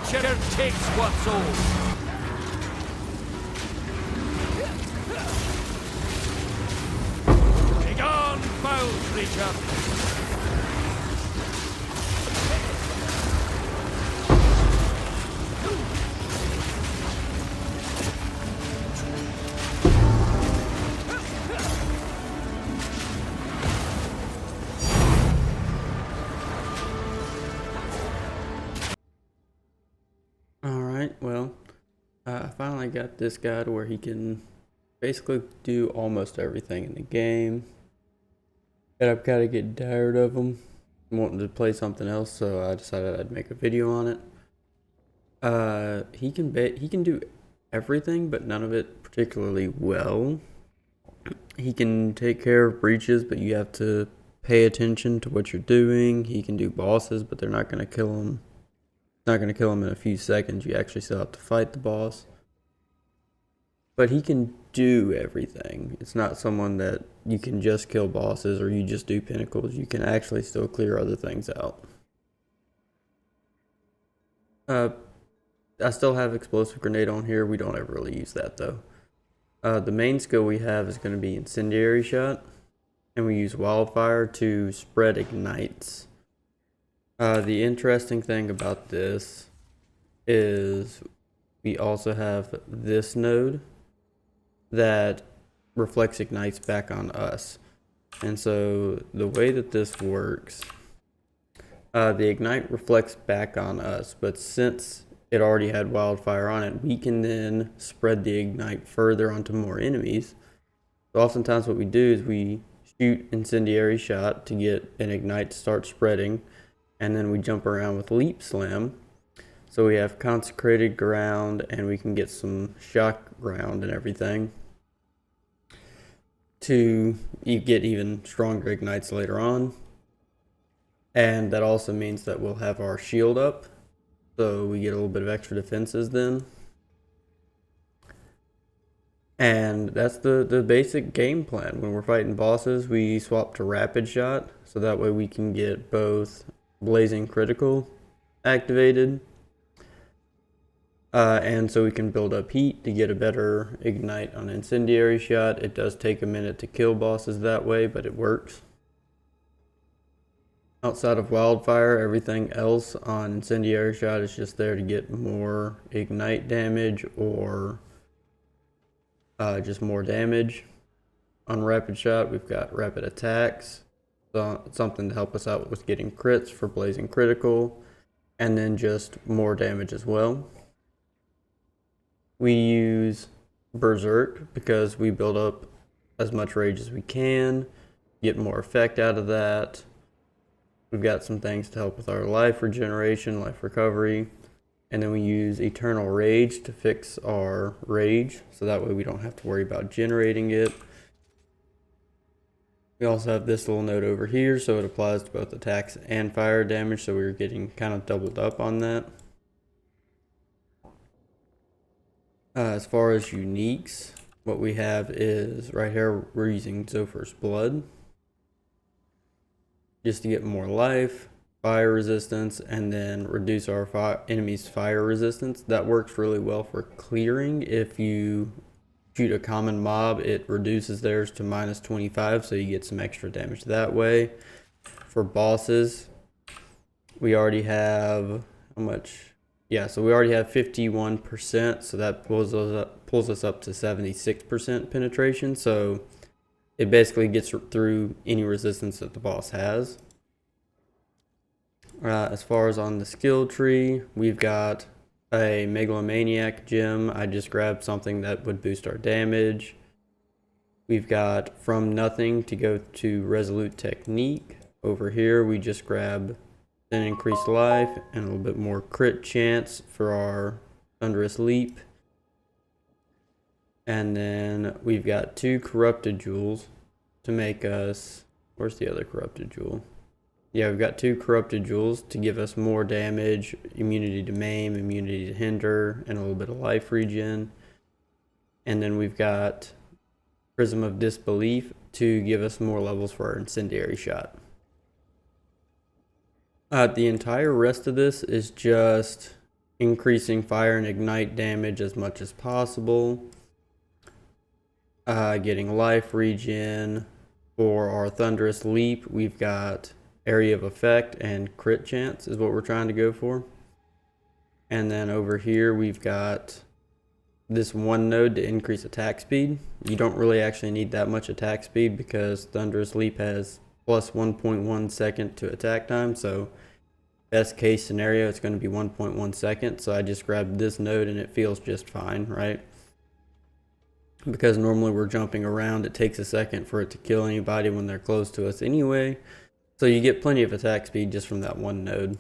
Nature takes what's old. Begone, foul creature! Alright, well, I finally got this guy to where he can basically do almost everything in the game. And I'm kind of getting tired of him. I'm wanting to play something else, so I decided I'd make a video on it. He can do everything, but none of it particularly well. He can take care of breaches, but you have to pay attention to what you're doing. He can do bosses, but they're not going to kill him. Not going to kill him in a few seconds. You actually still have to fight the boss. But he can do everything. It's not someone that you can just kill bosses or you just do pinnacles. You can actually still clear other things out. I still have explosive grenade on here. We don't ever really use that though. The main skill we have is going to be incendiary shot. And we use wildfire to spread ignites. The interesting thing about this is we also have this node that reflects ignites back on us. And so the way that this works, the ignite reflects back on us, but since it already had wildfire on it, we can then spread the ignite further onto more enemies. So oftentimes what we do is we shoot incendiary shot to get an ignite to start spreading, and then we jump around with leap slam. So we have consecrated ground, and we can get some shock ground and everything to get even stronger ignites later on. And that also means that we'll have our shield up, so we get a little bit of extra defenses then. And that's the basic game plan. When we're fighting bosses, we swap to rapid shot, so that way we can get both blazing critical activated, and so we can build up heat to get a better ignite on incendiary shot. It does take a minute to kill bosses that way, but it works. Outside of wildfire, everything else on incendiary shot is just there to get more ignite damage or just more damage. On rapid shot, we've got rapid attacks, so something to help us out with getting crits for blazing critical, and then just more damage as well. We use berserk because we build up as much rage as we can, get more effect out of that. We've got some things to help with our life regeneration, life recovery. And then we use eternal rage to fix our rage, so that way we don't have to worry about generating it. We also have this little node over here, so it applies to both attacks and fire damage, so we're getting kind of doubled up on that. As far as uniques, what we have is right here, we're using Zophir's Blood just to get more life, fire resistance, and then reduce our enemy's fire resistance. That works really well for clearing. If you shoot a common mob, it reduces theirs to -25, so you get some extra damage that way. For bosses, we already have how much? Yeah, so we already have 51%, so that pulls us up to 76% penetration. So it basically gets through any resistance that the boss has. As far as on the skill tree, we've got a Megalomaniac gem. I just grabbed something that would boost our damage. We've got From Nothing to go to Resolute Technique. Over here, we just grab an increased life and a little bit more crit chance for our Thunderous Leap. And then we've got 2 Corrupted Jewels to make us... Where's the other Corrupted Jewel? Yeah, we've got 2 Corrupted Jewels to give us more damage, immunity to maim, immunity to hinder, and a little bit of life regen. And then we've got Prism of Disbelief to give us more levels for our incendiary shot. The entire rest of this is just increasing fire and ignite damage as much as possible. Getting life regen. For our Thunderous Leap, we've got area of effect and crit chance is what we're trying to go for. And then over here we've got this one node to increase attack speed. You don't really actually need that much attack speed because Thunderous Leap has plus 1.1 second to attack time, so best case scenario it's going to be 1.1 second. So I just grabbed this node and it feels just fine, right? Because normally we're jumping around, it takes a second for it to kill anybody when they're close to us anyway. So you get plenty of attack speed just from that one node.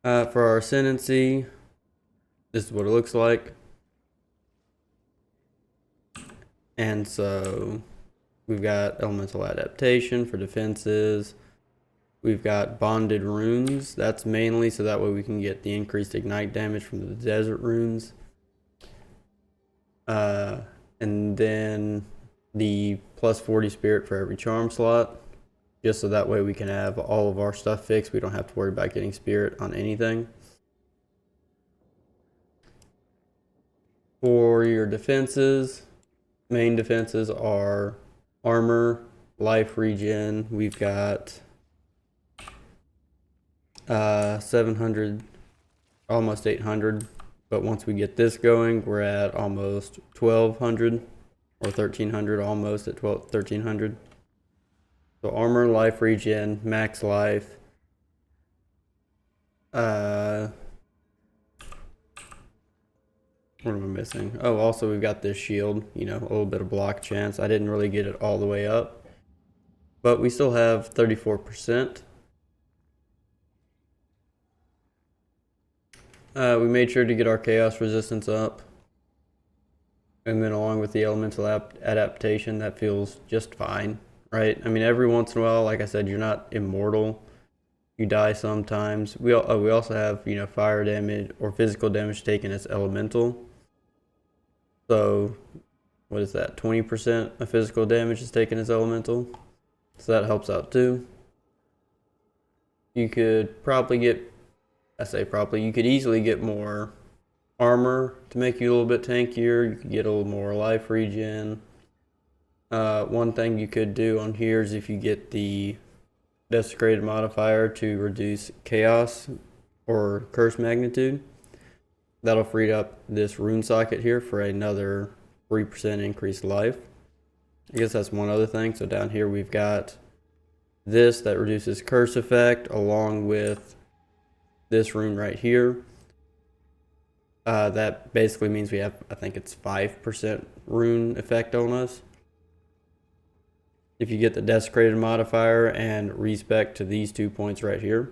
For our Ascendancy, this is what it looks like. And so we've got Elemental Adaptation for defenses. We've got Bonded Runes. That's mainly so that way we can get the increased ignite damage from the Desert Runes. And then the plus 40 spirit for every charm slot, just so that way we can have all of our stuff fixed. We don't have to worry about getting spirit on anything. For your defenses, main defenses are armor, life regen. We've got 700, almost 800. But once we get this going, we're at almost 1200 or 1300, almost at 1300. So armor, life regen, max life. What am I missing? Oh, also we've got this shield, you know, a little bit of block chance. I didn't really get it all the way up, but we still have 34%. We made sure to get our chaos resistance up. And then along with the elemental adaptation, that feels just fine, right? I mean, every once in a while, like I said, you're not immortal. You die sometimes. We also have, you know, fire damage or physical damage taken as elemental. So, what is that? 20% of physical damage is taken as elemental. So that helps out too. You could probably get, you could easily get more armor to make you a little bit tankier. You could get a little more life regen. One thing you could do on here is if you get the desecrated modifier to reduce chaos or curse magnitude, that'll free up this rune socket here for another 3% increased life. I guess that's one other thing. So down here we've got this that reduces curse effect along with this rune right here. That basically means we have, I think it's 5% rune effect on us. If you get the desecrated modifier and respec to these 2 points right here,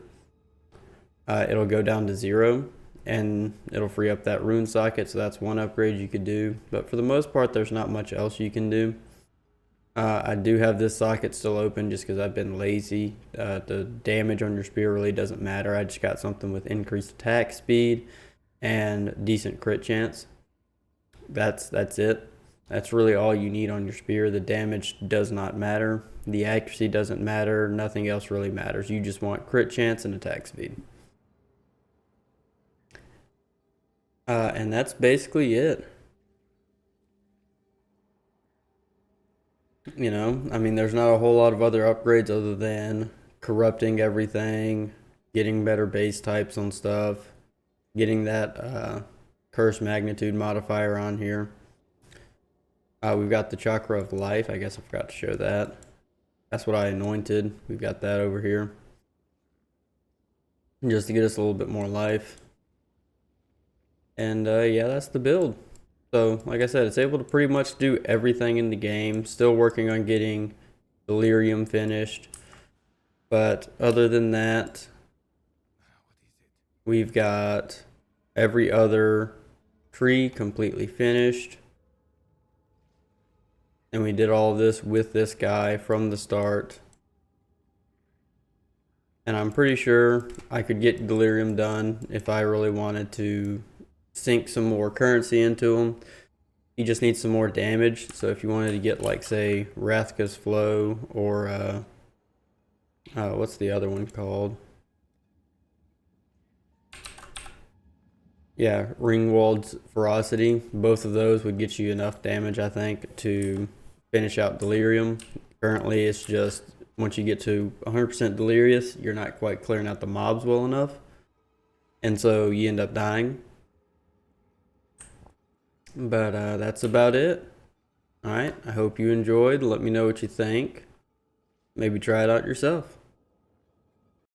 it'll go down to 0 and it'll free up that rune socket. So that's one upgrade you could do, but for the most part there's not much else you can do. I do have this socket still open just because I've been lazy. The damage on your spear really doesn't matter. I just got something with increased attack speed and decent crit chance. That's it. That's really all you need on your spear. The damage does not matter. The accuracy doesn't matter. Nothing else really matters. You just want crit chance and attack speed. And that's basically it. You know, I mean, there's not a whole lot of other upgrades other than corrupting everything, getting better base types on stuff, getting that curse magnitude modifier on here. We've got the chakra of life. I guess I forgot to show that. That's what I anointed. We've got that over here, just to get us a little bit more life. And yeah, that's the build. So, like I said, it's able to pretty much do everything in the game. Still working on getting Delirium finished. But other than that, we've got every other tree completely finished. And we did all of this with this guy from the start. And I'm pretty sure I could get Delirium done if I really wanted to sink some more currency into him. He just needs some more damage. So if you wanted to get, like, say, Rathka's Flow or what's the other one called? Yeah, Ringwald's Ferocity. Both of those would get you enough damage, I think, to finish out Delirium. Currently, it's just once you get to 100% Delirious, you're not quite clearing out the mobs well enough. And so you end up dying. But that's about it. Alright, I hope you enjoyed. Let me know what you think. Maybe try it out yourself.